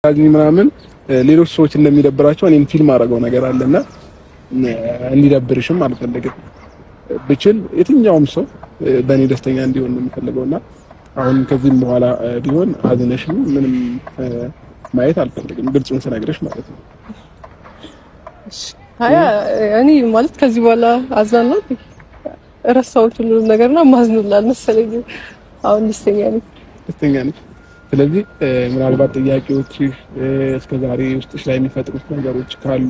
ምናምን ሌሎች ሰዎች እንደሚደብራቸው እኔም ፊልም አደረገው ነገር አለና እንዲደብርሽም አልፈልግም። ብችል የትኛውም ሰው በእኔ ደስተኛ እንዲሆን ነው የምፈልገውና አሁን ከዚህም በኋላ ቢሆን አዝነሽም ምንም ማየት አልፈልግም። ግልጹን ስነግርሽ ማለት ነው። አያ እኔ ማለት ከዚህ በኋላ አዝናለሁ ረሳሁት ሁሉ ነገርና ማዝኑላል መሰለኝ። አሁን ደስተኛ ነኝ። ስለዚህ ምናልባት ጥያቄዎች እስከዛሬ ውስጥሽ ላይ የሚፈጥሩት ነገሮች ካሉ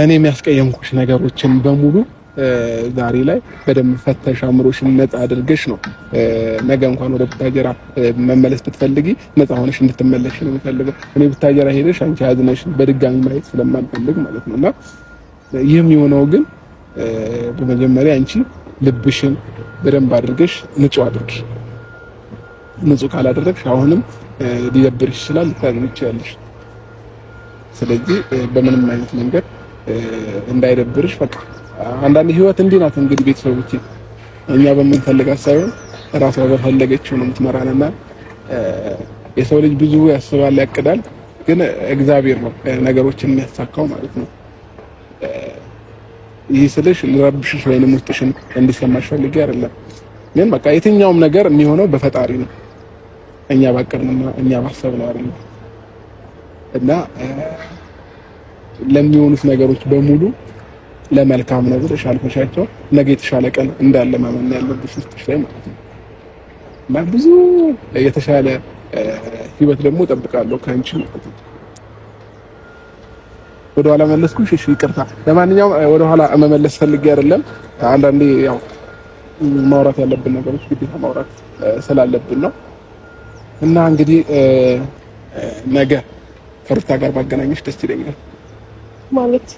እኔ የሚያስቀየምኩሽ ነገሮችን በሙሉ ዛሬ ላይ በደንብ ፈተሽ አምሮሽን ነፃ አድርገሽ ነው ነገ እንኳን ወደ ቡታጀራ መመለስ ብትፈልጊ ነፃ ሆነሽ እንድትመለሽ ነው የምፈልገው። እኔ ቡታጀራ ሄደሽ አንቺ አዝነሽ በድጋሚ ማየት ስለማልፈልግ ማለት ነውና ይህም የሆነው ግን በመጀመሪያ አንቺ ልብሽን በደንብ አድርገሽ ንጹህ አድርጊ። ንጹህ ካላደረግሽ አሁንም ሊደብርሽ ይችላል፣ ልታዝኝ ትችያለሽ። ስለዚህ በምንም አይነት መንገድ እንዳይደብርሽ በቃ አንዳንድ ህይወት እንዲህ ናት። እንግዲህ ቤተሰቦቼ እኛ በምንፈልጋት ሳይሆን ራሷ በፈለገችው ነው የምትመራንና የሰው ልጅ ብዙ ያስባል፣ ያቅዳል፣ ግን እግዚአብሔር ነው ነገሮችን የሚያሳካው ማለት ነው። ይህ ስልሽ ልረብሽሽ ወይንም ውስጥሽን እንዲሰማሽ ፈልጌ አይደለም። ግን በቃ የትኛውም ነገር የሚሆነው በፈጣሪ ነው። እኛ ባቀድንና እኛ ባሰብነው አይደለም። እና ለሚሆኑት ነገሮች በሙሉ ለመልካም ነው ብለሽ አልፈሻቸው ነገ የተሻለ ቀን እንዳለ ማመን ያለብሽ ውስጥሽ ላይ ማለት ነው። እና ብዙ የተሻለ ህይወት ደግሞ እጠብቃለሁ ከአንቺ ማለት ነው። ወደኋላ መለስኩሽ፣ እሺ ይቅርታ። ለማንኛውም ወደኋላ መመለስ ፈልጌ አይደለም። አንዳንዴ ያው ማውራት ያለብን ነገሮች ግዴታ ማውራት ስላለብን ነው። እና እንግዲህ ነገ ከሩታ ጋር ባገናኘሽ ደስ ይለኛል። ማለት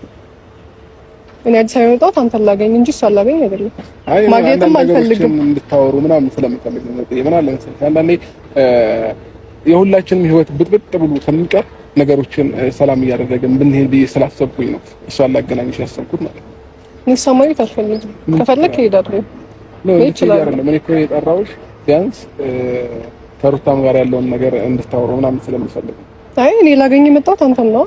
እኔ አዲስ አበባ የመጣሁት አንተን ላገኝ እንጂ እሷን ላገኝ አይደለም። ማግኘትም አልፈልግም እንድታወሩ ምናምን ስለምፈልግ ነው። ምን አለ መሰለኝ አንዳንዴ የሁላችንም ህይወት ብጥብጥ ብሎ ከሚቀር ነገሮችን ሰላም እያደረግን ብንሄድ ብዬ ስላሰብኩኝ ነው እሷን ላገናኝሽ ያሰብኩት ማለት ነው። እሷን ማግኘት አልፈልግም። ከፈለክ እሄዳለሁ ነው ይችላል። እኔ እኮ የጠራሁሽ ቢያንስ ከሩታም ጋር ያለውን ነገር እንድታወሩ ምናምን ስለምፈልግ። አይ እኔ ላገኝ የመጣሁት አንተን ነው።